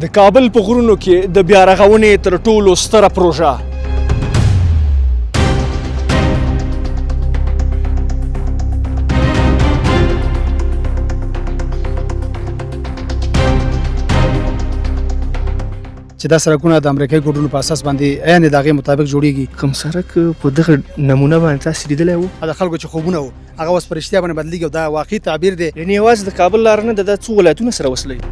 د کابل په غرونو کې د بیا رغونې تر ټولو ستره پروژه. چې دا سړکونه د امریکایي کوډونو په اساس باندې عین د هغې مطابق جوړیږي. کوم سړک په دغه نمونه باندې تاسو لیدلی و؟ د خلکو چې خوبونه وو هغه اوس په رښتیا باندې بدلېږي او دا واقعي تعبیر دی. یعنې یوازې د کابل لاره نه ده، دا څو ولایتونه سره وصلوي.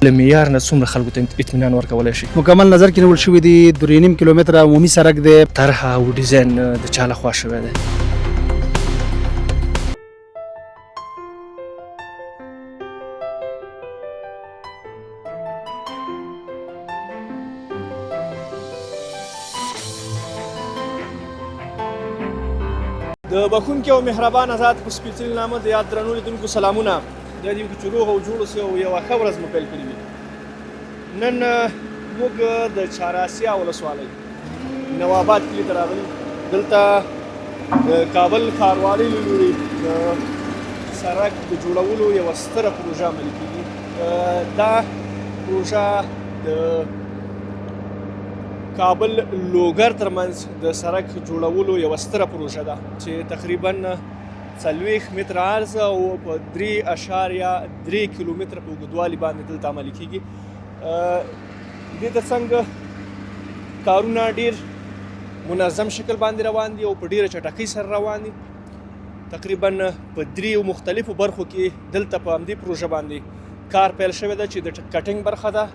له معیار نه څومره خلکو ته اطمینان ورکولی شي؟ مکمل نظر کې نیول شوي دي 3.5 کیلومتره عمومي سړک دی. طرحه او ډیزاین د چا لخوا شوی دی؟ د بخونکي او مهربان آزاد په سپېڅلي نامه د یاد درنو لیدونکو سلامونه. د دې چې روغ او جوړ اوسئ او یوه ښه ورځ مو پیل کړې وي. نن موږ د چهاراسیا ولسوالۍ نواباد کلي ته راغلي. دلته د کابل ښاروالۍ له لورې د سړک د جوړولو یوه ستره پروژه عملي کېږي. دا پروژه د کابل لوګر ترمنځ د سړک جوړولو یوه ستره پروژه ده چې تقریبا 40 متره عرض او په 3.3 کیلومتره په اوږدوالي باندې دلته عملي کېږي. دې تر څنګ کارونه ډېر منظم شکل باندې روان دي او په ډېره چټکۍ سره روان دي. تقریبا په 3 مختلفو برخو کې دلته په همدې پروژه باندې کار پیل شوی ده چې د کټینګ برخه ده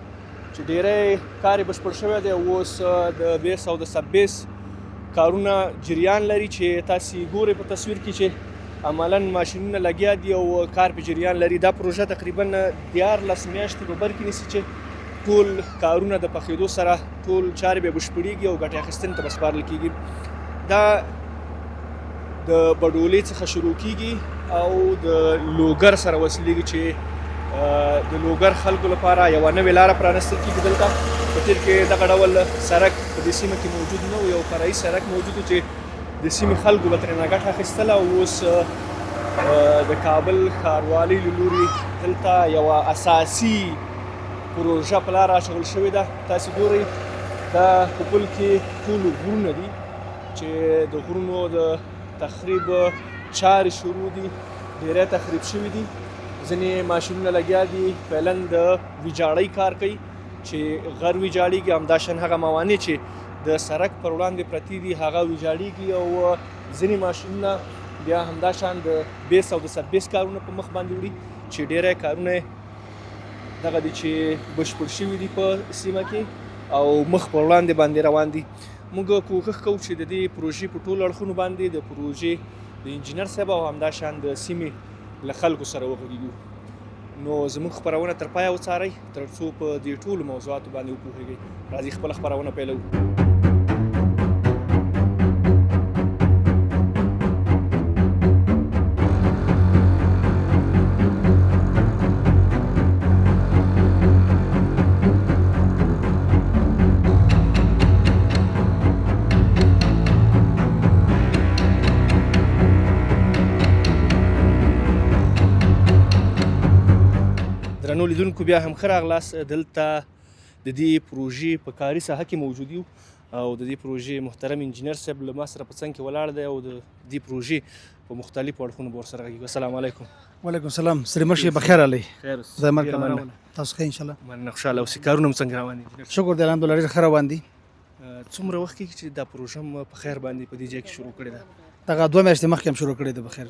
چې ډېری کار یې بشپړ شوی دی. اوس د بیس او د سب بیس کارونه جریان لري چې تاسې ګورئ په تصویر کې چې عملاً ماشینونه لګیا دي او کار په جریان لري. دا پروژه تقریبا 14 میاشتې په بر کې نیسي چې ټول کارونه د پخېدو سره ټول چارې به بشپړېږي او ګټې اخیستنې ته به سپارل کېږي. دا د بډولې څخه شروع کېږي او د لوګر سره وصلېږي چې د لوګر خلکو لپاره یوه نوې لاره پرانستل کېږي. دلته په تېر کې دغه ډول سړک په دې سیمه کې موجود نه و، یو فرعي سړک موجود و چې د سیمې خلکو به ترېنه ګټه اخیستله. اوس د کابل ښاروالۍ له لورې دلته یوه اساسي پروژه په لاره اچول شوې ده. تاسې ګورئ دا په پل کې ټول غرونه دي چې د غرونو د تخریب چارې شروع دي، ډېری تخریب شوي دي. ځینې ماشینونه لګیا دي فعلا د ویجاړۍ کار کوي چې غر ویجاړېږي. همداشان هغه موانع چې د سړک پر وړاندې پرتې دي هغه ویجاړېږي او ځینې ماشینونه بیا همداشان د بیس او د سب بیس کارونه په مخ باندې وړي چې ډېری کارونه دغه دي چې بشپړ شوي دي په سیمه کې او مخ پر وړاندې باندې روان دي. موږ کوښښ کوو چې د دې پروژې په ټولو اړخونو باندې د پروژې د انجینر صاحب او همداشان د سیمې له خلکو سره وغږېږو. نو زموږ خپرونه تر پایه وڅارئ تر څو په دې ټولو موضوعاتو باندې وپوهېږئ. راځئ خپله خپرونه پیلوو. درنو لیدونکو بیا هم ښه راغلاست. دلته د دې پروژې په کاري ساحه کې موجود یو او د دې پروژې محترم انجینر صاحب له ما سره په څنګ کې ولاړ دی او د دې پروژې په مختلفو اړخونو به ورسره غږېږو. السلام علیکم. وعلیکم السلام. سرې مشې بخیر علي. خیر خدای مرګ مننه. تاسو ښه انشاءالله؟ مننه، خوشحاله اوسئ. کارونه هم څنګه روان دي؟ شکر دی الحمدلله ډېر ښه روان دي. څومره وخت کېږي چې دا پروژه هم په خیر باندې په دې ځای کې شروع کړې ده؟ دغه 2 میاشتې مخکې هم شروع کړې ده. بخیر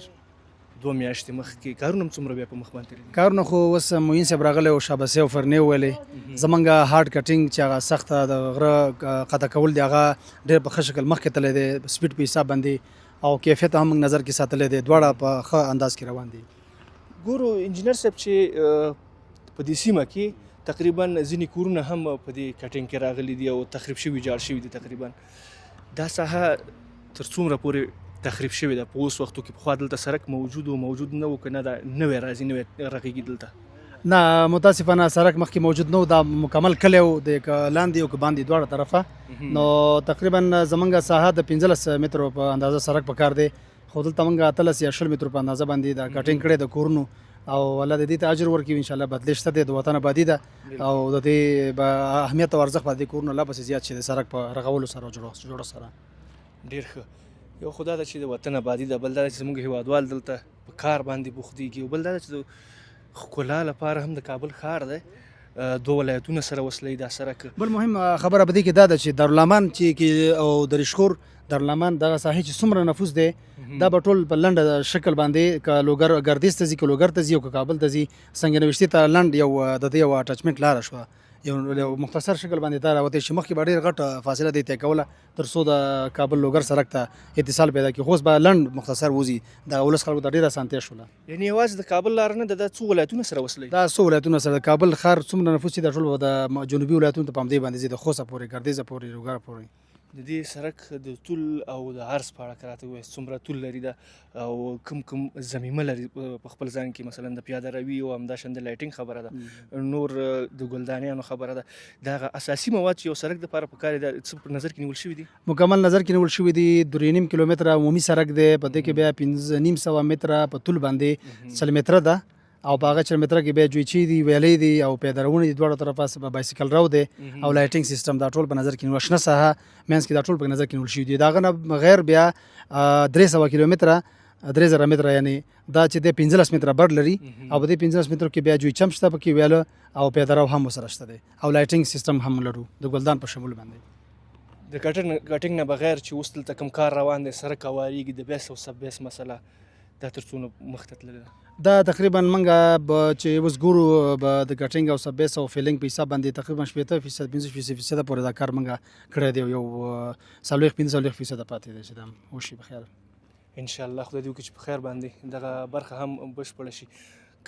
2 میاشتې مخکې. کارونه هم څومره بیا په مخ باندې تللي؟ کارونه خو اوس معین صاحب راغلی او شاباسي او فرنۍ وویلې زمونږ هارډ کټینګ چې هغه سخته د غره قطع کول دی هغه ډېر په ښه شکل مخکې تللی دی، سپیډ په حساب باندې او کیفیت هم موږ نظر کې ساتلی دی. دواړه په ښه انداز کې روان دي. ګورو انجینر صاحب چې په دې سیمه کې تقریبا ځینې کورونه هم په دې کټینګ کې راغلي دي او تخریب شوي ویجاړ شوي دي. تقریبا دا ساحه تر څومره پورې تخریب شوې ده؟ په اوس وختو کې پخوا دلته سړک موجود نه و که نه دا نوی راځي نوی رغېږي دلته؟ نه متاسفانه سړک مخکې موجود نه و. دا مکمل کلی و د لاندې او باندې دواړه طرفه. نو تقریبا زمونږ ساحه د 15 مترو په اندازه سړک پکار دی خو دلته موږ 13 یا 20 مترو په اندازه باندې دا کټینګ کړی د کورونو او الله د دې ته اجر ورکړي ان شاء الله. بدلې شته د وطن آبادي ده او د دې اهمیت او ارزښت باندې کورونو لا بس زیات شي د سړک په رغولو سره جوړ سره. ډیر ښه. یو خدا ده چې د وطن آبادي ده، بل دا چې زموږ هیوادوال دلته په کار باندې بوخت دي، او بل دا چې د ښکلا لپاره هم د کابل ښار دی 2 ولایتونه سره وصلوي دا سړک. بل مهم خبره په دې کې دا ده چې دارالامان چې او د رشخور دارالامان دغه ساحې چې څومره نفوس دی دا به ټول په لنډ شکل باندې که لوګر ګردیز ته ځي که لوګر ته ځي او که کابل ته ځي سنګ نوشتي ته لنډ یو د دې یو اټچمنټ لاره شوه، یو مختصر شکل باندې دا راوتی چې مخکې به ډېر غټه فاصله دی طی کوله تر څو د کابل لوګر سړک ته اتصال پیدا کړي، خو اوس به لنډ مختصر وځي. د ولس خلکو ته ډېره اسانتیا شوله. یعنې یوازې د کابل لاره نه ده، دا څو ولایتونه سره وصلوي؟ دا څو ولایتونه سره د کابل ښار څومره نفوس چې د ټول د جنوبي ولایتونو ته په همدې باندې ځي، د خوست پورې ګردیز پورې لوګر پورې. د دې سړک د طول او د عرض په اړه که راته ووایې څومره طول لري ده او کوم ضمیمه لري په خپل ځان کې، مثلا د پیاده روي او همداشان د لایټینګ خبره ده، نور د ګلدانیانو خبره ده، د هغه اساسي مواد چې یو سړک دپاره پکار دي څه په نظر کې نیول شوي دي؟ مکمل نظر کې نیول شوي دي. 3.5 کیلومتره عمومي سړک دی، په دې کې بیا 5.5 متره په طول باندې 100 متره ده او په هغه 4 متره کې بیا جویچي دي، ویلې دي او پیادهروونه دي، دواړو طرفه بایسکل رو دی او لایټینګ سیستم دا ټول په نظر کې نیول، شنه ساحه منځ کې دا ټول په نظر کې نیول شوي دي. د هغه نه غیر بیا 300 کیلومتره 3000 متره یعنې دا چې د 15 متره بر لري او په دې 15 مترو کې بیا جویچم شته، پکې ویاله او پیادهرو هم ورسره شته دی او لایټینګ سیستم هم لرو د ګلدان په شمول باندې. د کټینګ نه بغیر چې اوس دلته کوم کار روان دی، سړک هواریږي، د بیس او سب بیس مسله دا تر څونه مخته تللې ده؟ دا تقریبا منګه چې اوس ګورو د کټینګ او سب بیس او فیلینګ په حساب باندې تقریبا 80% 15% پورې دا کار منګه کړی دی، یو 45% پاتې دی چې دا وشي په خیر ان شاء الله. خدای دې وکړي چې په خیر باندې دغه برخه هم بشپړه شي.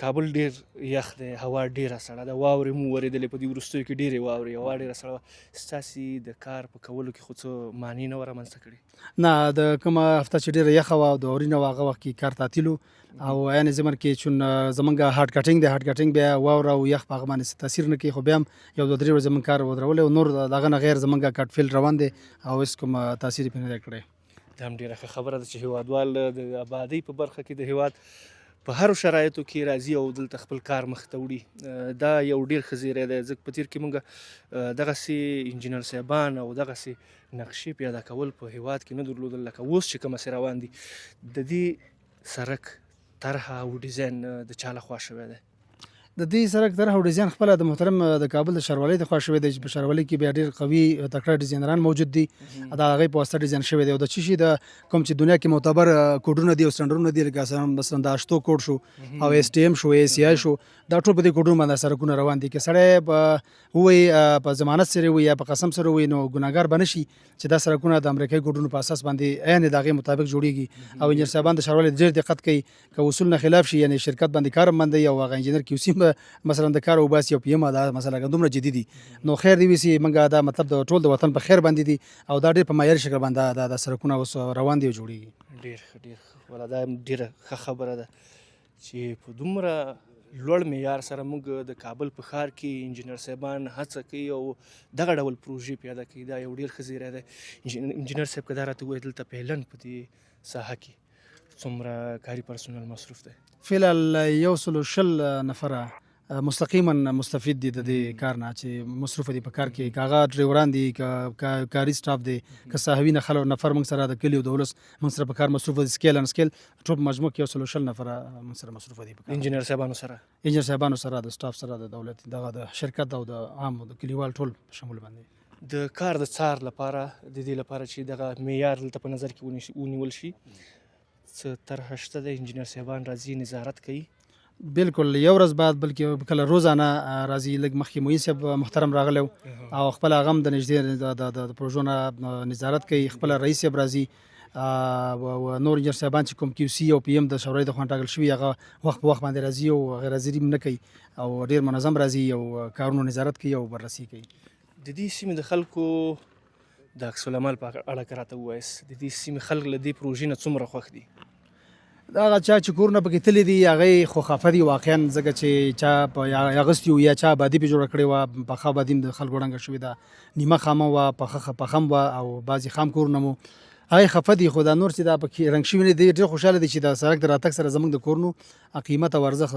کابل ډیر یخ دی، هوا ډیره سړه ده، واورې مو ورېدلې په دې وروستیو کې ډیرې واورې، هوا ډیره سړه وه. ستاسې د کار په کولو کې خو څه معنی نه وه رامنځته کړې؟ نه، د کومه هفته چې ډیره یخه وه او د اورینه وه هغه وخت کې کار تعطیل او عین زمن کې چون زمونږ هارډ کټینګ دی، هارډ کټینګ بیا واوره او یخ په هغه باندې تاثیر نه کوي، خو بیا هم یو 2-3 ورځې زمونږ کار ودرولی او نور د هغه نه غیر زمونږ کټ فیلډ روان دی او هېڅ کوم تاثیر یې پرې نه دی کړی. دا هم ډېره ښه خبره ده چې هیوادوال د آبادۍ په برخه کې د هیواد په هرو شرایطو کې راځي او دلته خپل کار مخته وړي. دا یو ډېر ښه زیری دی، ځکه په تېر کې موږ دغسې انجینر صاحبان او دغسې نقشې پیاده کول په هیواد کې نه درلودل لکه اوس چې کومه روان دي. د دې سړک طرحه او ډیزاین د چا لخوا شوی دی؟ د دې سړک طرحه او ډیزاین خپله د محترم د کابل د ښاروالۍ د خوا شوی دی چې په ښاروالۍ کې بیا ډېر قوي تکړه ډیزاینران موجود دي، دا هغوی په واسطه ډیزاین شوی دی او د څه شي د کوم چې دنیا کې معتبر کوډونه دي او سټنډرونه دي، لکه مثلا د اشتو کوډ شو او STM شو ACI شو، دا ټول په دې کوډونو باندې سړکونه روان دي. که سړی ووایي په ضمانت سره ووایي یا په قسم سره ووایي نو ګناهګار به نه شي چې دا سړکونه د امریکایي کوډونو په اساس باندې عین د هغې مطابق جوړیږي او انجینر صاحبان د ښاروالۍ ډېر دقت کوي که اصول نه خلاف شي، یعنې شرکت باندې کار هم بندوي او هغه انجینر QC به مثلا د کار وباسي او PM دا مثلا دومره جدي دي. نو خیر دی وي موږ دا مطلب د ټول د وطن په خیر باندې دي او دا ډېر په معیاري شکل باندې دا سړکونه اوس روان دي او جوړیږي. ډېر ښه ولا دا ډېره ښه خبره ده چې په دومره لوړ معیار سره موږ د کابل په ښار کې انجینر صاحبان هڅه کوي او دغه ډول پروژې پیاده کوي. دا یو ډېر ښه زیری دی. انجینر صاحب که دا راته ووایي دلته فعلا په دې ساحه کې څومره کاري پرسونل مصروف دی؟ فعلا 120 نفره مستقیما مستفید دي د دې کار نه چې مصروف دي په کار کې، که هغه ډریوران دي که کاري سټاف دی که صحوي نفر موږ سره د کلي او د ولس موږ سره په کار مصروف دي، سکیل ان سکیل ټول په مجموع کې 120 نفره موږ سره مصروف دي په کار. انجینر صاحبانو سره د سټاف سره د دولت دغه د شرکت او د عام د کلیوال ټول شمول باندې د کار د څار لپاره د دې لپاره چې دغه معیار دلته په نظر کې ونیول شي څه طرحه شته د انجینر صاحبان راځي نظارت کوي؟ بالکل یو ورځ بعد بلکې کله روزانه راځي. لږ مخکې معین صاحب محترم راغلی او خپل هغه هم د نږدې د پروژو نه نظارت کوي، خپل رئیس صاحب راځي او نور انجینر صاحبان چې کوم QC او PM د ښاروالۍ د خوا ټاکل شوي هغه وخت په وخت باندې راځي او غیر حاضري نه کوي او ډېر منظم راځي او کارونو نظارت کوي او بررسي کوي. د دې سیمې د خلکو د عکس العمل په اړه که راته ووایاست، د دې سیمې خلک له دې پروژې نه څومره خوښ دي؟ هغه چا چې کورونه پکې تللي دي هغوی خو خفه دي واقعا، ځکه چې چا په اغوستي وو یا چا آبادي پرې جوړه کړې وه، پخه آبادي هم د خلکو ړنګه شوې ده، نیمه خامه وه، پخه هم وه او بعضې خام کورونه مو هاي خفه دي خو دا نور چې دا پکې رنګ شوي نه دي ډېر خوشحاله دي چې د سړک د راتګ سره زموږ د کورونو قیمت او ارزښت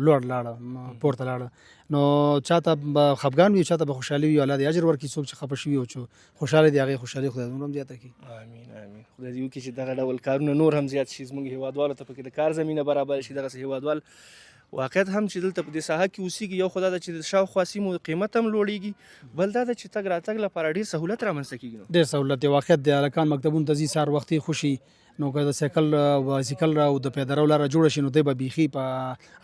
لاړه پورته لاړه نو چاته به خفګان وي چاته به خوشحالي وي الله دې اجر ورکړي څوک چې خفه شوي او چې خوشحاله دي هغې خوشحالي خدای نور هم زیاته کړي امین امین خدای دې وکړي چې دغه ډول کارونه نور هم زیات شي زموږ هیوادوالو ته پکې د کار زمینه برابر شي دغسې هیوادوال واقعیت هم چې دلته په دې ساحه کې اوسېږي یو خو دا ده چې د شاوخوا سیمو قیمت هم لوړېږي بل دا ده چې تګ راتګ لپاره ډېر سهولت رامنځته کېږي ډېر سهولت دی واقعیت دی هلکان مکتبونو ته ځي سهار وختي خوشي نو که د سایکل بایسکل او د پیاده رو لاره جوړه شي نو دی به بیخي په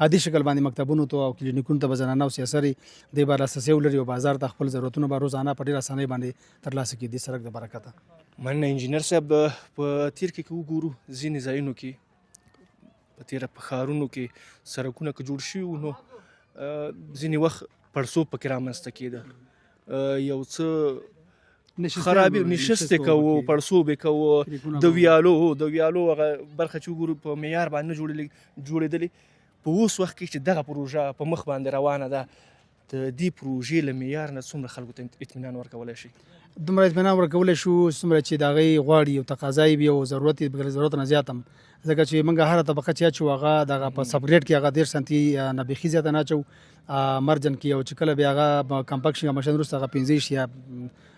عادي شکل باندې مکتبونو ته او کلینیکونو ته به زنانه او سیاسري دی به لاسرسی ولري او بازار ته خپل ضرورتونه به روزانه په ډېر اسانۍ باندې ترلاسه کړي د سړک د برکته مننه انجینر صاحب په تیر کې وګورو ځینې ځایونو کې په تیره په ښارونو کې سړکونه که جوړ شوي وو نو ځینې وخت پړسوب پکې رامنځته کېده یو څه خرابې نشستې کوو پړسوب یې کوو د ویالو هغه برخه چې وګورو په معیار باندې نه جوړېدلې په اوس وخت کې چې دغه پروژه په مخ باندې روانه ده د دې پروژې له معیار نه څومره خلکو ته اطمینان ورکولی شي دومره اطمینان ورکولی شو څومره چې د هغې غواړي او تقاضا یې وي او ضرورت یې بغیر ضرورت نه زیات هم ځکه چې موږ هره طبقه چې اچو هغه دغه په سبګریډ کې هغه 10 سانتي نه بیخي زیاته نه اچو مرجن کې او چې کله بیا هغه کمپکشن یا ماشین وروسته هغه 15 شي یا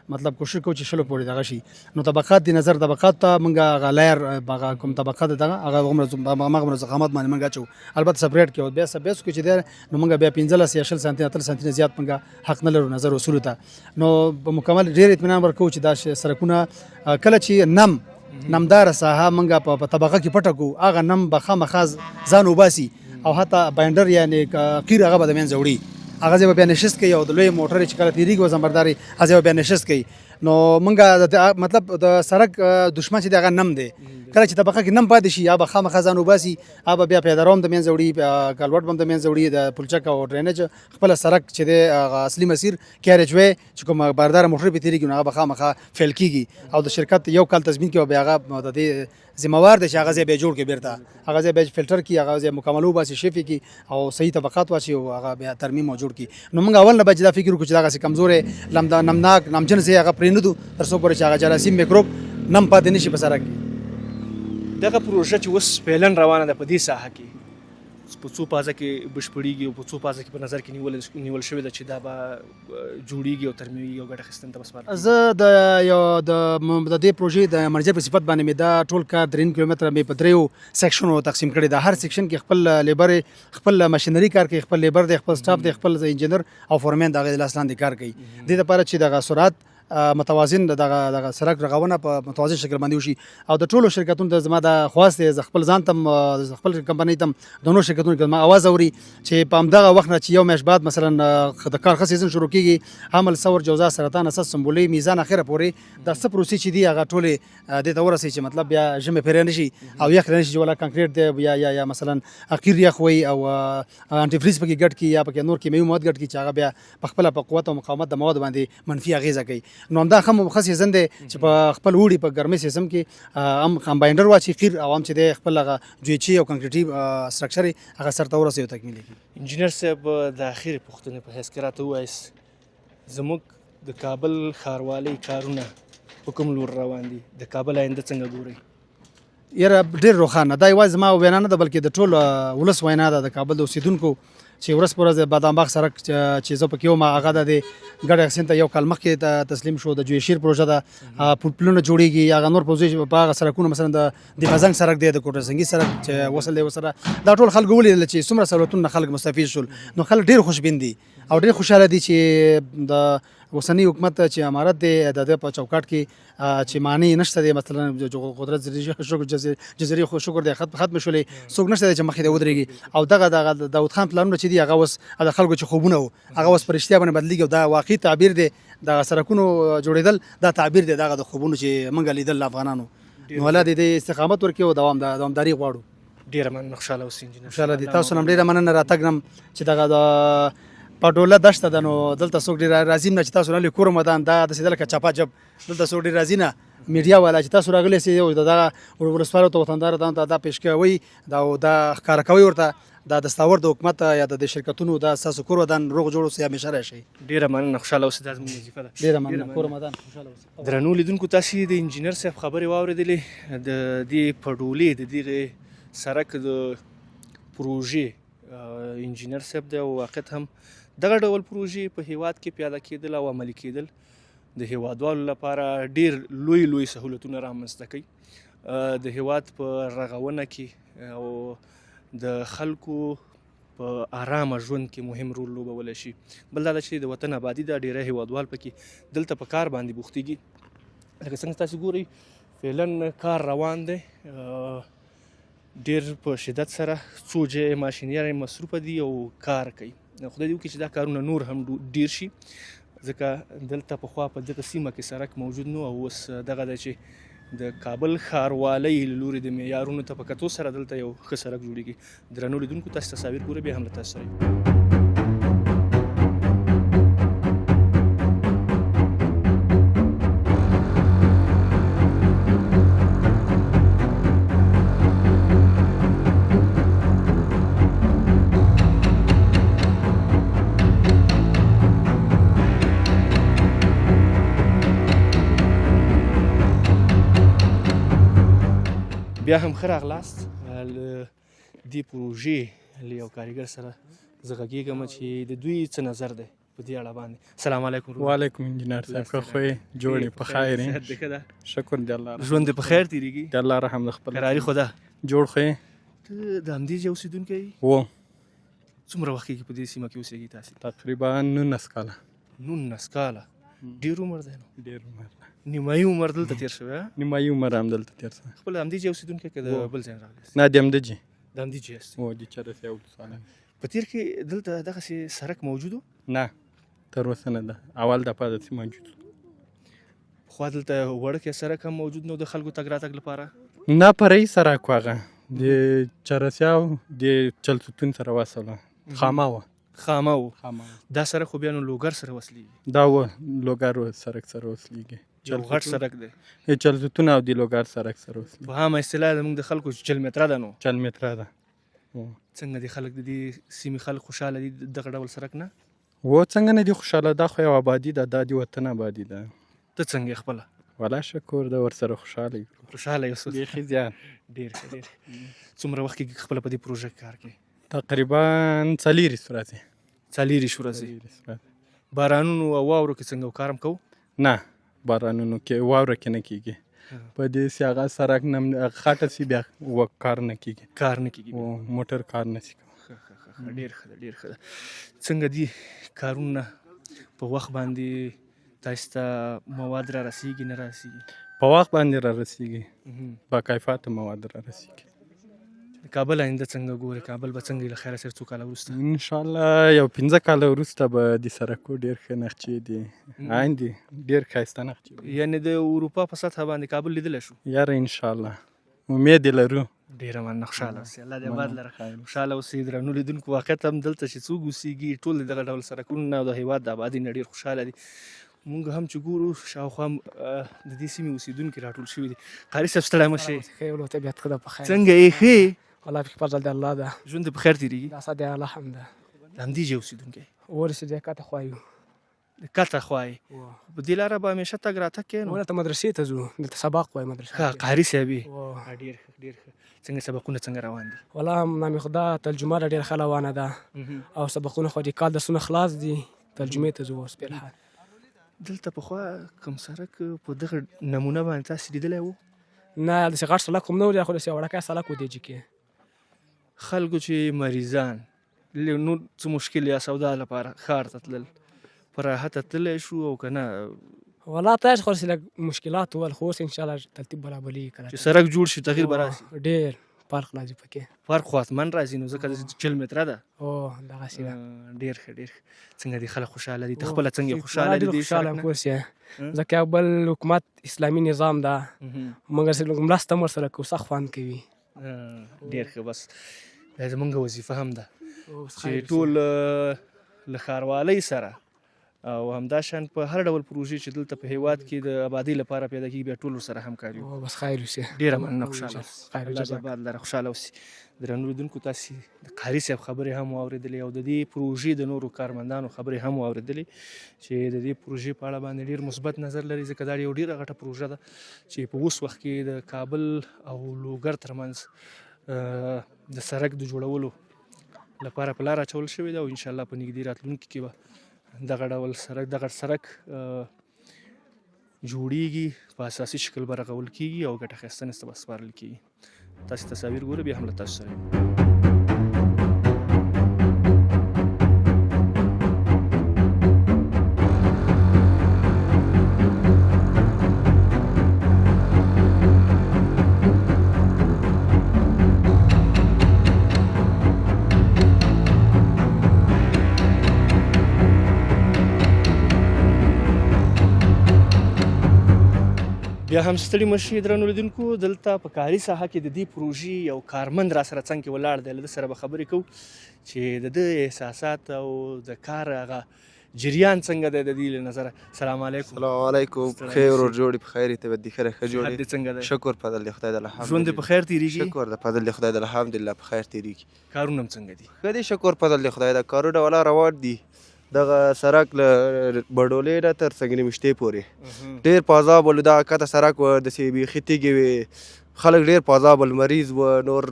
مطلب کوشش کوو چې شلو پورې دغه شي نو طبقات د نظر طبقات ته موږ هغه لایر هغه کوم طبقه ده هغه هغومره ضخامت باندې موږ اچو البته سپریټ کې او بیا سبیس کو چې دی نو موږ بیا 15 یا 60 سانتي 30 سانتي نه زیات موږ حق نه لرو نظر وصول ته نو په مکمل ډېر اطمینان ورکوو چې دا سړکونه کله چې نمدار ساحه موږ په طبقه کې پټه کو هغه نم به خامخا ځان وباسي او حتی بایندر یعنی قیر هغه به د منځه وړي هغه ځای به بیا نشست کوي او د لوی موټر چې کله تېرېږي وزنبرداري هغه ځای به بیا نشست کوي نو موږ مطلب د سړک دشمن چې دی هغه نم دی کله چې طبقه کې نم پاتې شي یا به خامخا ځان وباسي هغه به بیا پیاده رو هم د منځه وړي کالورټ به هم د منځه وړي د پلچک او ډرینیج خپله سړک چې دی هغه اصلي مسیر کیریج وی چې کوم بارداره موټر پرې تېرېږي نو هغه به خامخا فیل کېږي او د شرکت یو کال تضمین کې به بیا هغه د دې ذمہوار دی چې هغه ځای بیا جوړ کړي بیرته هغه ځای بیا فلټر کړي هغه ځای مکمل وباسي شفې کړي او صحیح طبقات واچي او هغه بیا ترمیم او جوړ کړي نو موږ اول نه باید دا فکر وکړو چې دغسې کمزورې نمناک نمجن ځای هغه پرېنږدو تر څو پورې چې هغه جراثیم میکروب نم پاتې نه شي په سړک کې دغه پروژه چې اوس فعلا روانه ده په دې ساحه کې په څو پازه کې بشپړېږي او په څو پازه کې په نظر کې نیول شوې ده چې دا به جوړېږي او ترمیمېږي او ګټه اخیستنې ته به سپارل زه د دې پروژې د منیجر په صفت باندې مې دا ټول کار 3 کیلومتره مې په 3 سیکشنو تقسیم کړی ده هر سیکشن کې خپل لیبر خپل ماشینري کار کوي خپل لیبر دی خپل سټاف دی خپل انجینر او فورمین دغه لاس لاندې کار کوي دې لپاره چې دغه سرعت متوازن دغه سړک رغونه په متوازن شکل باندې وشي او د ټولو شرکتونو ته زما د خواست دی خپل ځان تم خپل کمپنۍ تم د نور شرکتونو کې ما اواز اوري چې په همدغه وخت نه چې یو میاشت بعد مثلا د کار ښه سیزن شروع کېږي حمل ثور جوزا سرطان اساس سمبولي میزان اخره پورې د څه پروسې چې دي هغه ټولې دې ته ورسوي چې مطلب بیا ژمې پرې نه شي او یخ نه شي ولا کانکریټ دی یا مثلا اخیر یخ وي او انټي فریز پکې ګډ کړي یا پکې نور کیمیاوي مواد ګډ کړي چې هغه بیا په خپله په قوت او مقاومت د مواد باندې منفي اغېزه کوي نو همدا ښه مبخص سیزن دی چې په خپل اوړي په ګرمۍ سیستم کې هم کمباینډر واچي قیر او هم چې دی خپل هغه جویچي او کانکریټي سټرکچر یې هغه سرته ورسوي او تکمیل کړي انجینر صاحب د اخرې پوښتنې په حیث کې راته ووایاست زموږ د کابل ښاروالۍ کارونه په کوم لور روان دي د کابل آینده څنګه ګورئ یاره ډېر روښانه دا یوازې زما وینا نه ده بلکې د ټول ولس وینا ده د کابل د اوسېدونکو چې ورځ پر ورځ د بادام باغ سړک چې زه پکې وم هغه د ګډ اکسین ته یو کال مخکې تسلیم شو د جویشیر پروژه ده پلونه جوړېږي هغه نور پروژې په هغه سړکونه مثلا د بزنګ سړک دی د کوټه سنګي سړک چې وصل دی ورسره دا ټول خلک ولیدل چې څومره سهولتونه خلک مستفید شول نو خلک ډېر خوشبین دي او ډېر خوشحاله دي چې د اوسنی حکومت چې امارت دی د دې په چوکاټ کې چې معنی نشته دی مثلا قدرت جزیرې خو شکر دی ختم شولې څوک نشته دی چې مخې ته ودرېږي او دغه داود خان پلانونه چې دي هغه اوس د خلکو چې خوبونه وو هغه اوس په رښتیا باندې بدلېږي او دا واقعي تعبیر دی د سړکونو جوړېدل دا تعبیر دی دغه د خوبونو چې موږ لیدل افغانانو نو الله دې استقامت ورکړي او دوامداري غواړو ډېره مننه خوشحاله اوسئ انجینر خوشحاله دي تاسو هم ډېره مننه راتګ نم چې دغه پټوله دشته ده نو دلته څوک ډېر راځي نه چې تاسو راغلي کور مدان دا داسې ده لکه چپاچپ دلته څوک ډېر راځي نه میډیا والا چې تاسو راغلي سئ یو دغه ولسوالو ته وطندار دا پیش کوئ دا ښکاره کوئ ورته دا دستاورد د حکومت یا د شرکتونو دا ستاسو کور ودان روغ جوړ اوسئ همیشه راشئ. ډېره مننه، خوشحاله اوسئ، دا زموږ وظیفه ده. ډېره مننه، کور ودان خوشحاله اوسئ. درنو لیدونکو، تاسې د انجینر صاحب خبرې واورېدلې د دې پډولې د دغې سړک د پروژې انجینر صاحب دی او واقعیت هم دغه ډول پروژې په هیواد کې پیاده کېدل او عملي کېدل د هیوادوالو لپاره ډېر لوی سهولتونه رامنځته کوي د هیواد په رغونه کې او د خلکو په آرامه ژوند کې مهم رول لوبولی شي. بل دا ده چې د وطن آبادي ده، ډېری هیوادوال پکې دلته په کار باندې بوختېږي. لکه څنګه تاسې ګورئ فعلا کار روان دی، ډېر په شدت سره څو ماشینیان مصروفه دي او کار کوي. خدای دې وکړي چې دا کارونه نور هم ډېر شي، ځکه دلته پخوا په دغه سیمه کې سړک موجود نه او اوس دغه دی چې د کابل ښاروالۍ له لوري د معیارونو ته په کتو سره دلته یو ښه سړک جوړېږي. درنو لیدونکو، تاسې تصاویر ګورئ، بیا هم له تاسو سره یو. بیا هم ښه راغلاست. له دې پروژې له یو کارګر سره زه غږېږم چې د دوی څه نظر دی په دې اړه باندې. السلام علیکم. وعلیکم انجینر صاحب، ښه خو یې جوړې په خیر یې؟ شکر دی الله، ژوند دې په خیر تېرېږي؟ د الله رحم د خپل کراري خو ده. جوړ خو یې؟ ته د همدې ځای اوسېدونکی یې؟ و. څومره وخت کېږي په دې سیمه کې اوسېږي تاسې؟ تقریبا 19 کاله. 19 کاله؟ ډېر عمر دی نو. ډېر عمر دی. نیمایي عمر دلته تېر شوی؟ نیمایي عمر هم دلته تېر شوی. خپل همدې ځای اوسېدونکی که د بل ځای نه راغلی؟ نه، د همدې ځای. د همدې ځای یاست؟ و، د چرسي ولسوالۍ. په تېر کې دلته دغسې سړک موجود و؟ نه، تر اوسه نه ده. اول دفعه داسې موجود و. پخوا دلته وړوکی سړک هم موجود نه و د خلکو تګ راتګ لپاره؟ نه، فرعي سړک و هغه د چرسي او د چلسوتون سره وصل و. خامه وه. خامه و. دا سړک خو بیا نو لوګر سره وصلېږي؟ دا و لوګر سړک سره وصلېږي. یو غټ سړک دی. چلسوتون او د لوګر سړک سره وصلېږي. په عامه اصطلاح زموږ د خلکو چل متره ده نو. چل متره ده. څنګه دي خلک د دې سیمې خلک خوشحاله دي دغه ډول سړک نه؟ و څنګه نه دي خوشحاله، دا خو یو آبادي ده، دا د وطن آبادي ده. ته څنګه یې خپله؟ والله شکر ده، ورسره خوشحاله یو. خوشحاله یې اوسه؟ بیخي زیات. ډېر ښه، ډېر ښه. څومره وخت کېږي خپله په دې پروژه کې کار کوې؟ تقریبا 4 ورځې. 4 ورځې. بارانونو او واورو کې څنګه کار هم کوو؟ نه، بارانونو کې واوره کې نه کېږي. په دې چې هغه سړک نه خټه سي بیا کار نه کېږي. کار نه کېږي، موټر کار نه شي کولی. ډېر ښه ده، ډېر ښه ده. څنګه دي کارونه په وخت باندې تاسو ته مواد را رسیږي نه رسیږي؟ په وخت باندې را رسیږي، با کیفیته مواد را رسیږي. کابل آینده څنګه ګورې؟ کابل به څنګه له خیره سره څو کاله وروسته؟ انشاءالله یو 15 کاله وروسته به د سړکو ډېر ښه نقشې دي، آیندې ډېر ښایسته نقشې. یعنې د اروپا په سطحه باندې کابل لیدلی شو؟ یاره انشاءالله امید یې لرو. ډېره مننه، خوشحاله اوسئ، الله دې آباد لره. خوشحاله اوسئ درنو لیدونکو. واقعیت هم دلته چې څوک اوسېږي ټول د دغه ډول سړکونو نه او د هېواد د آبادۍ نه ډېر خوشحاله دي. مونږ هم چې ګورو شاوخوا هم د دې سیمې اوسېدونکي راټول شوي دي. قاري صاحب ستړی مه شئ. طبیعت ښه ده، په خیر. څنګه یې ښې؟ والله په فضل د الله ده، ژوند دې په خیر تېرېږي؟ دا څه دی الحمده. د همدې ځای اوسېدونکی؟ ورسېدی کته خوا یو. د کته خوا یې؟ په دې لاره به همیشه تګ راتګ کوې نو؟ ورته مدرسې ته ځو، دلته سبق وایي مدرسې. ښه، قاري صاحب یې؟ ډېر ښه، ډېر ښه. څنګه سبقونه څنګه روان دي؟ والله نام خدا ترجمه ډېره ښه روانه ده او سبقونه خو د کال درسونه خلاص دي، ترجمې ته ځو اوس په الحال. دلته پخوا کوم سړک په دغه نمونه باندې تاسې لیدلی و؟ نه، داسې غټ سړک هم نه و، خو داسې وړکی سړک و دې کې. خلکو چې مریضان نور څه مشکل یا سودا لپاره ښار ته تلل، په راحته تللی شو او که نه؟ والله تاسې خو داسې لږ مشکلات ول، خو اوس انشاءالله ترتیب برابرېږي که چې سړک جوړ شي تغییر به راشي؟ ډېر فرق راځي پکې. فرق خو حتمن راځي نو ځکه 40 متره ده. دغسې ده. ډېر ښه، ډېر ښه. څنګه دي خلک خوشحاله دي؟ ته خپله څنګه خوشحاله دي؟ خوشحاله یم اوس یې، ځکه بل حکومت اسلامي نظام ده، موږ مرسته هم ورسره کوو، سخت خوند کوي. ډېر ښه. بس دا زموږ وظیفه هم ده چې ټول له ښاروالۍ سره او همداشان په هر ډول پروژې چې دلته په هیواد کې د آبادۍ لپاره پیدا کېږي بیا ټولو سره همکاري وکړو. بس خیر وسي. ډېره مننه، خوشحاله اوسئ. خیر الله دې جزاک. آباد لره خوشحاله اوسئ. درنو لیدونکو تاسې د قاري صاحب خبرې هم واورېدلې او د دې پروژې د نورو کارمندانو خبرې هم واورېدلې چې د دې پروژې په اړه باندې ډېر مثبت نظر لري، ځکه دا یو ډېره غټه پروژه ده چې په اوس وخت کې د کابل او لوګر ترمنځ د سړک د جوړولو لپاره په لاره اچول شوې ده او انشاءالله په نږدې راتلونکي کې به دغه سړک جوړیږي، په اساسي شکل به رغول کېږي او ګټه اخیستنې ته به سپارل کېږي. تاسې تصاویر ګورئ، بیا هم له تاسو سره یم. بیا هم ستړي مشي درنو لیدونکو، دلته په کاري ساحه کې د دې پروژې یو کارمند را سره څنګ کې ولاړ دی، له ده سره به خبرې کوو چې د ده احساسات او د کار هغه جریان څنګه دی د دې له نظره. سلام علیکم. سلام علیکم. بخیر ور جوړې په خیر ته بدي خیر ښه جوړې. صحت دې څنګه دی؟ شکر فضل دی خدای د الحمد. ژوند دې په خیر تېرېږي؟ شکر د فضل دی خدای د الحمدلله په خیر تېرېږي. کارونه هم څنګه دي؟ ښه دي شکر فضل دی خدای د کارونه والا روان دي. دغه سړک له بډولې نه تر سنګینې مشتې پورې ډېر پازاب ول. دا کته سړک و داسې بیخي تیږې وې، خلک ډېر پازاب ول، مریض و، نور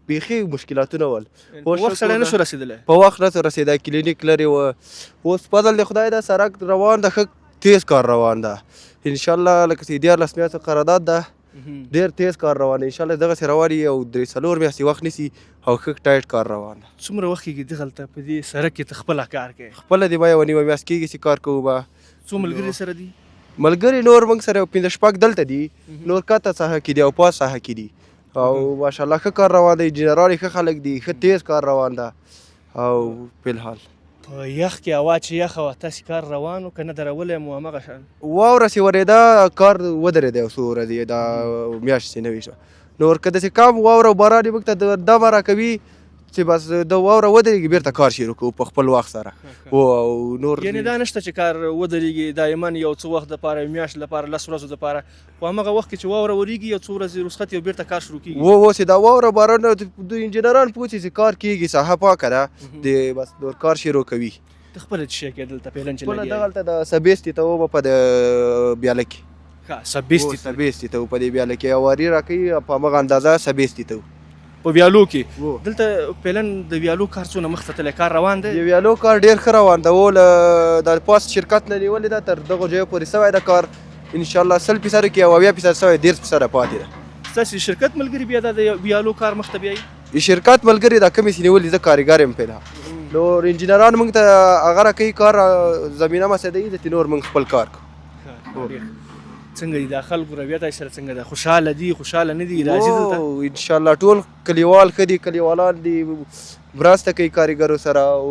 بیخي مشکلاتونه ول. په وخت سړی نشو رسېدلی؟ په وخت نشو رسېدی، کلینیک لرې و. اوس فضل دی خدای دا سړک روان ده، ښه تیز کار روان ده انشاءالله. لکه چې 14 میاشتو قرارداد ده، ډېر تیز کار روان دی انشاءالله. دغسې روان وي او 3-4 میاشتې وخت نیسي او ښه ټایټ کار روان ده. څومره وخت کېږي دغلته په دې سړک کې ته خپله کار کوې؟ خپله دې به یوه نیمه میاشت کېږي چې کار کوو. به څو ملګري سره دي؟ ملګري نور موږ سره 5-6 دلته دي، نور کته ساحه کې دي او پاس ساحه کې دي او ماشاءالله ښه کار روان دی. انجینران یې ښه خلک دي، ښه تیز کار روان ده او فلحال په یخ کې هوا چې یخه وه تاسې کار روان و که نه درولی مو همغه شان؟ واوره چې ورېده کار ودرېدی یو څو ورځې، دا میاشت چې نوې شوه. نور که داسې کم واوره او باران یې موږ ته دمه راکوي چې بس د واوره ودرېږي بېرته کار شروع کوو په خپل وخت سره. او نور یعنې دا نشته چې کار ودرېږي دایما یو څه وخت دپاره، یو میاشت لپاره، 10 ورځو دپاره، په همغه وخت کې چې واوره ورېږي یو څو ورځې رخصت یو بېرته کار شروع کېږي؟ اوس دا واوره باران د انجینران پوه چې کار کېږي، ساحه پاکه ده، د بس نور کار شروع کوي. ته خپله څه شی کوې دلته پیلن چې خپله لګیا یې؟ دغلته د سبیستې ته ومه په د بیاله کې. ښه سبیستې ته سبیستې ته په دې بیاله کې اواري راکوي په همغه اندازه سبیستې ته په ویالو کې. دلته پیلن د ویالو کار څونه مخته تللی؟ کار روان دی؟ د ویالو کار ډېر ښه روان ده. و له د پاس شرکت نه نیولې ده تر دغو ځایو پورې سوی ده کار انشاءالله. 100% کې 80% سوی، 13% پاتې ده. ستاسې شرکت ملګري بیا دا د ویالو کار مخته بیایي؟ شرکت ملګري دا کمې چې نیولې، زه کارګر یم پیدا. نور انجینران موږ ته هغه راکوي کار، زمینه مسدوي، د نور موږ خپل کار کوو. څنګه دي دا خلکو رویه تاسې سره څنګه ده؟ خوشحاله دي خوشحاله نه دي؟ راځي دلته انشاءالله ټول کلیوال ښه دي، کلیوالان دي، مرسته کوي کارګرو سره او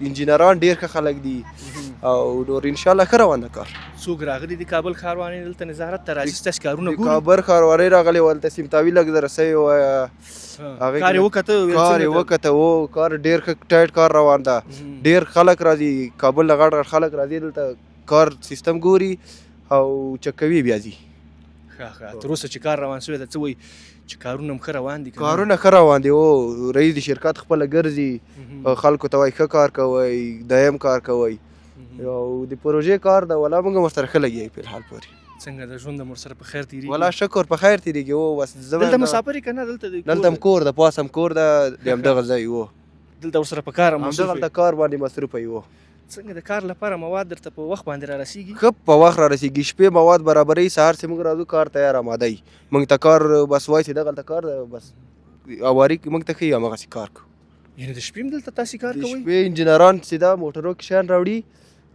انجینران ډېر ښه خلک دي او نور انشاءالله ښه روان ده کار. څوک راغلي دي کابل ښاروانۍ دلته نظارت ته راځي ستاسې کارونه ګوري؟ کابل ښاروانۍ راغلې وه، هلته سیمتاوي لږ زره سوی وه، کار یې وکته؟ کار یې وکته و، کار ډېر ښه ټایټ کار روان ده. ډېر خلک راځي کابل نه، غټ غټ خلک راځي دلته کار سیستم ګوري او چکوي بیا ځي. ښه تر اوسه چې کار روان شوی ده څه وایي چې کارونه هم ښه روان دي؟ کارونه ښه روان دي. او رئیس د شرکت خپله ګرځي خلکو ته وایي ښه کار کوئ، دایم کار کوئ او د پروژې کار ده ولا موږ هم ورسره ښه لګیا فلحال پورې. څنګه د ژوند هم ورسره په خیر تېرېږي؟ ولا شکر په خیر تېرېږي. و بس دلته مسافر یې که نه؟ دلته هم کور ده، پاس هم کور ده، د همدغه ځای و، دلته ورسره په کار هم مصروف همدغلته کار باندې مصروفه یو. څنګه د کار لپاره مواد درته په وخت باندې را رسیږي؟ ښه په وخت را رسېږي، شپې مواد برابروي، سهار چې موږ راځو کار تیار آماده وي. موږ ته کار بس وایي چې دغلته کار ده، بس اواري موږ ته ښیي همغسې کار کوو. یعنې د شپې هم دلته تاسې کار د کوئ؟ شپې انجینران چې دا موټرو کې شیان راوړي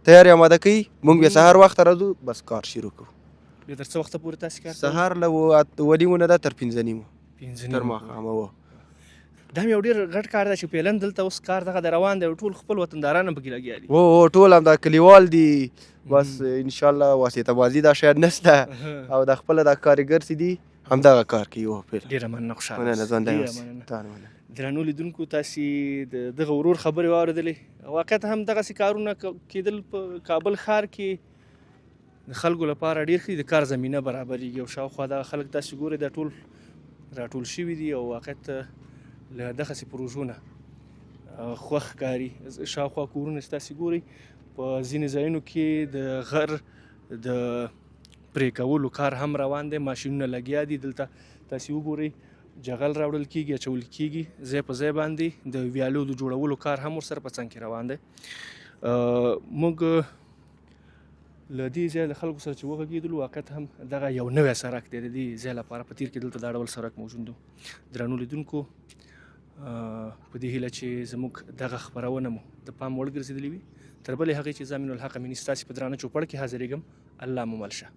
تیار یې آماده کوي، موږ بیا سهار وخته راځو بس کار شروع کوو. بیا تر څه وخته پورې تاسې کار کوئ؟ سهار له 8:30 نه ده تر 5:30 5:30 تر ماښامه و. دا مې یو ډېر غټ کار ده چې پیلن دلته اوس کار دغه د روان دی، ټول خپل وطنداران هم پکې لګیا دي. او ټول هم دا کلیوال دي، بس انشاءالله واسطه بازي دا شاید نشته او د خپله دا کارګر چې دي همدغه کار کوي او پیل ډېره مننه خوشحاله مننه اوسئ. ژوندی ډېره اوسئ. مننه. تا مننه. درنو لیدونکو تاسې د دغه ورور خبرې واورېدلې. واقعیت هم دغسې کارونه کېدل په کابل ښار کې د خلکو لپاره ډېر ښه دي، د کار زمینه برابرېږي او شاوخوا دغه خلک تاسې ګورئ دا ټول راټول شوي دي او واقعیت له دغسې پروژو نه خوښ ښکاري. شاوخوا کورونه چې تاسې ګورئ په ځینې ځایونو کې د غر د پرې کولو کار هم روان دی، ماشینونه لګیا دي. دلته تاسې وګورئ جغل راوړل کېږي، اچول کېږي ځای په ځای باندې، د ویالو د جوړولو کار هم ورسره په څنګ کې روان دی. موږ له دې ځای د خلکو سره چې وغږېدلو واقعیت هم دغه یو نوی سړک دی د دې ځای لپاره. په تیر کې دلته دا ډول سړک موجود و. درنو لیدونکو په دې هیله چې زموږ دغه خپرونه مو د پام وړ ګرځېدلې وي. تر بلې هغې چې زه امین الحق امیني ستاسې په درانه چوپړ کې حاضرېږم. الله مو مل شه.